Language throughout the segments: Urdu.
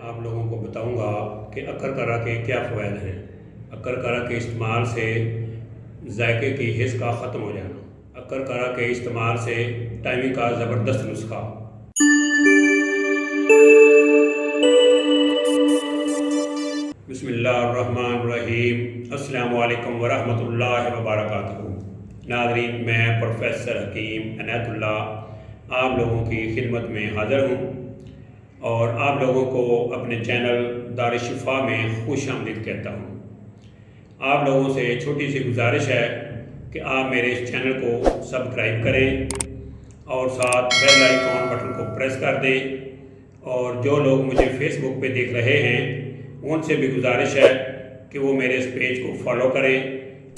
آپ لوگوں کو بتاؤں گا کہ اکرکرا کے کیا فوائد ہیں۔ اکرکرا کے استعمال سے ذائقے کی حس کا ختم ہو جانا۔ اکرکرا کے استعمال سے ٹائمنگ کا زبردست نسخہ۔ بسم اللہ الرحمن الرحیم۔ السلام علیکم ورحمۃ اللہ وبرکاتہ۔ ناظرین، میں پروفیسر حکیم عنایت اللہ آپ لوگوں کی خدمت میں حاضر ہوں اور آپ لوگوں کو اپنے چینل دار الشفا میں خوش آمدید کہتا ہوں۔ آپ لوگوں سے چھوٹی سی گزارش ہے کہ آپ میرے اس چینل کو سبسکرائب کریں اور ساتھ بیل آئیکن بٹن کو پریس کر دیں، اور جو لوگ مجھے فیس بک پہ دیکھ رہے ہیں ان سے بھی گزارش ہے کہ وہ میرے اس پیج کو فالو کریں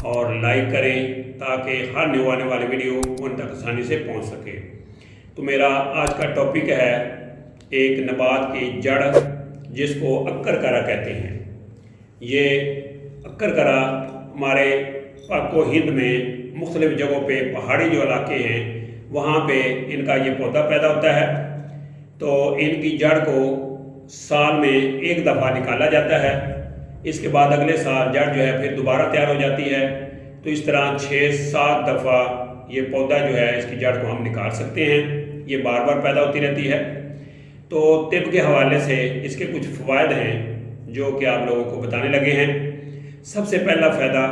اور لائک کریں تاکہ ہر نیو آنے والی ویڈیو ان تک آسانی سے پہنچ سکے۔ تو میرا آج کا ٹاپک ہے ایک نبات کی جڑ جس کو اکرکرا کہتے ہیں۔ یہ اکرکرا ہمارے پاک و ہند میں مختلف جگہوں پہ پہاڑی جو علاقے ہیں وہاں پہ ان کا یہ پودا پیدا ہوتا ہے، تو ان کی جڑ کو سال میں ایک دفعہ نکالا جاتا ہے۔ اس کے بعد اگلے سال جڑ جو ہے پھر دوبارہ تیار ہو جاتی ہے۔ تو اس طرح 6-7 دفعہ یہ پودا جو ہے اس کی جڑ کو ہم نکال سکتے ہیں، یہ بار بار پیدا ہوتی رہتی ہے۔ تو طب کے حوالے سے اس کے کچھ فوائد ہیں جو کہ آپ لوگوں کو بتانے لگے ہیں۔ سب سے پہلا فائدہ،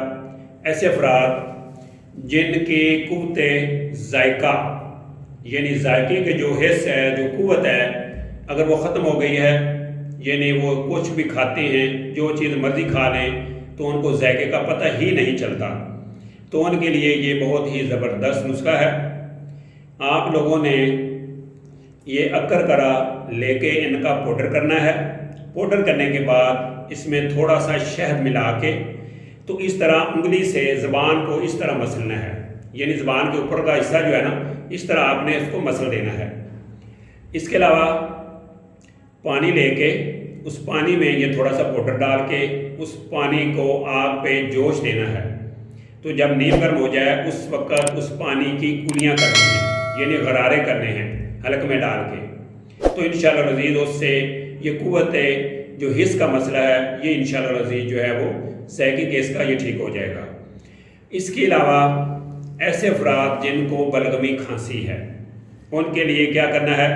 ایسے افراد جن کی قوت ذائقہ یعنی ذائقے کے جو حس ہے، جو قوت ہے، اگر وہ ختم ہو گئی ہے، یعنی وہ کچھ بھی کھاتے ہیں، جو چیز مرضی کھا لیں تو ان کو ذائقے کا پتہ ہی نہیں چلتا، تو ان کے لیے یہ بہت ہی زبردست نسخہ ہے۔ آپ لوگوں نے یہ اکرکرا لے کے ان کا پاؤڈر کرنا ہے۔ پاؤڈر کرنے کے بعد اس میں تھوڑا سا شہد ملا کے تو اس طرح انگلی سے زبان کو اس طرح مسلنا ہے، یعنی زبان کے اوپر کا حصہ جو ہے نا اس طرح آپ نے اس کو مسل دینا ہے۔ اس کے علاوہ پانی لے کے اس پانی میں یہ تھوڑا سا پاؤڈر ڈال کے اس پانی کو آگ پہ جوش دینا ہے۔ تو جب نیم گرم ہو جائے اس وقت اس پانی کی کولیاں کرنی ہیں، یعنی غرارے کرنے ہیں حلق میں ڈال کے، تو انشاءاللہ العزیز اس سے یہ قوت جو حس کا مسئلہ ہے یہ انشاءاللہ العزیز جو ہے وہ ذائقے گیس کا یہ ٹھیک ہو جائے گا۔ اس کے علاوہ ایسے افراد جن کو بلغمی کھانسی ہے ان کے لیے کیا کرنا ہے؟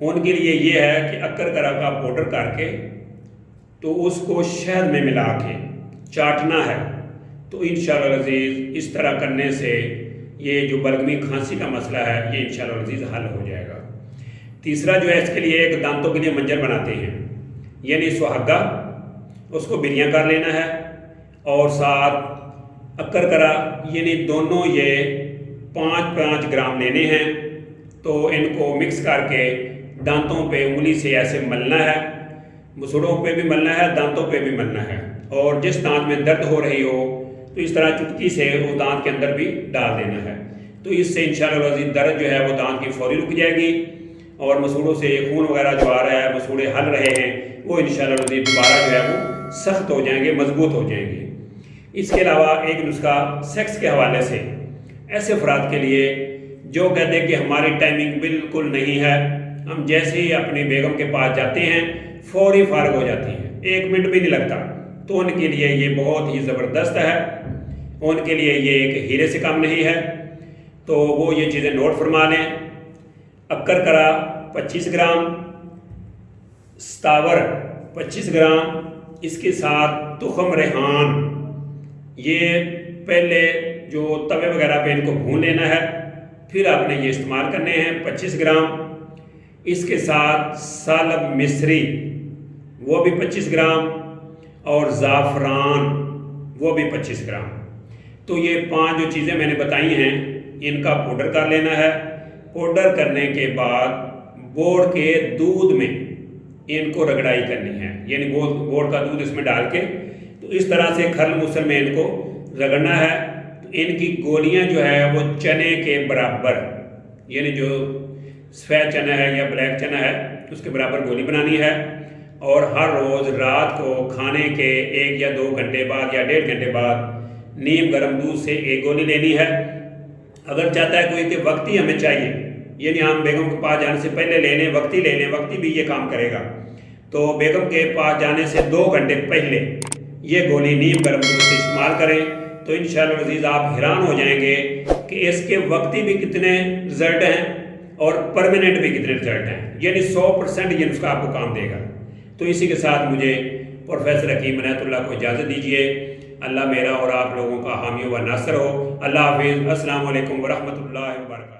ان کے لیے یہ ہے کہ اکرکرا کا پاؤڈر کر کے تو اس کو شہد میں ملا کے چاٹنا ہے، تو انشاءاللہ العزیز اس طرح کرنے سے یہ جو بلغمی کھانسی کا مسئلہ ہے یہ انشاءاللہ العزیز حل ہو جائے گا۔ تیسرا جو ہے اس کے لیے ایک دانتوں کے لیے منجر بناتے ہیں، یعنی سہاگا، اس کو بریاں کر لینا ہے اور ساتھ اکرکرا یعنی دونوں یہ 5-5 گرام لینے ہیں، تو ان کو مکس کر کے دانتوں پہ انگلی سے ایسے ملنا ہے، مسوڑوں پہ بھی ملنا ہے، دانتوں پہ بھی ملنا ہے، اور جس دانت میں درد ہو رہی ہو تو اس طرح چٹکی سے وہ دانت کے اندر بھی ڈال دینا ہے۔ تو اس سے انشاءاللہ العزیز درد جو ہے وہ دانت کی فوری رک جائے گی، اور مسوڑوں سے خون وغیرہ جو آ رہا ہے، مسوڑے ہل رہے ہیں، وہ انشاءاللہ العزیز دوبارہ جو ہے وہ سخت ہو جائیں گے، مضبوط ہو جائیں گے۔ اس کے علاوہ ایک نسخہ سیکس کے حوالے سے، ایسے افراد کے لیے جو کہتے ہیں کہ ہماری ٹائمنگ بالکل نہیں ہے، ہم جیسے ہی اپنی بیگم کے پاس جاتے ہیں فوری فارغ ہو جاتی ہیں، 1 منٹ بھی نہیں لگتا، تو ان کے لیے یہ بہت ہی زبردست ہے، ان کے لیے یہ ایک ہیرے سے کم نہیں ہے۔ تو وہ یہ چیزیں نوٹ فرما لیں۔ اکرکرا 25 گرام، ستاور 25 گرام، اس کے ساتھ تخم ریحان، یہ پہلے جو توے وغیرہ پہ ان کو بھون لینا ہے، پھر آپ نے یہ استعمال کرنے ہیں 25 گرام۔ اس کے ساتھ سالب مصری وہ بھی 25 گرام، اور زعفران وہ بھی 25 گرام۔ تو یہ 5 جو چیزیں میں نے بتائی ہیں ان کا پاؤڈر کر لینا ہے۔ پاؤڈر کرنے کے بعد بوڑ کے دودھ میں ان کو رگڑائی کرنی ہے، یعنی بوڑ کا دودھ اس میں ڈال کے تو اس طرح سے کھرل مسل میں ان کو رگڑنا ہے۔ تو ان کی گولیاں جو ہے وہ چنے کے برابر، یعنی جو سفید چنا ہے یا بلیک چنا ہے اس کے برابر گولی بنانی ہے، اور ہر روز رات کو کھانے کے 1 یا 2 گھنٹے بعد یا 1.5 گھنٹے بعد نیم گرم دودھ سے 1 گولی لینی ہے۔ اگر چاہتا ہے کوئی کہ وقتی ہمیں چاہیے، یعنی ہم بیگم کے پاس جانے سے پہلے لے لیں، وقتی لے لیں، وقتی بھی یہ کام کرے گا، تو بیگم کے پاس جانے سے 2 گھنٹے پہلے یہ گولی نیم گرم دودھ سے استعمال کریں تو انشاءاللہ عزیز آپ حیران ہو جائیں گے کہ اس کے وقتی بھی کتنے رزلٹ ہیں اور پرماننٹ بھی کتنے رزلٹ ہیں، یعنی 100% یہ نسخہ آپ کو کام دے گا۔ تو اسی کے ساتھ مجھے پروفیسر حکیم عنایت اللہ کو اجازت دیجیے۔ اللہ میرا اور آپ لوگوں کا حامی و ناصر ہو۔ اللہ حافظ۔ السلام علیکم ورحمۃ اللہ وبرکاتہ۔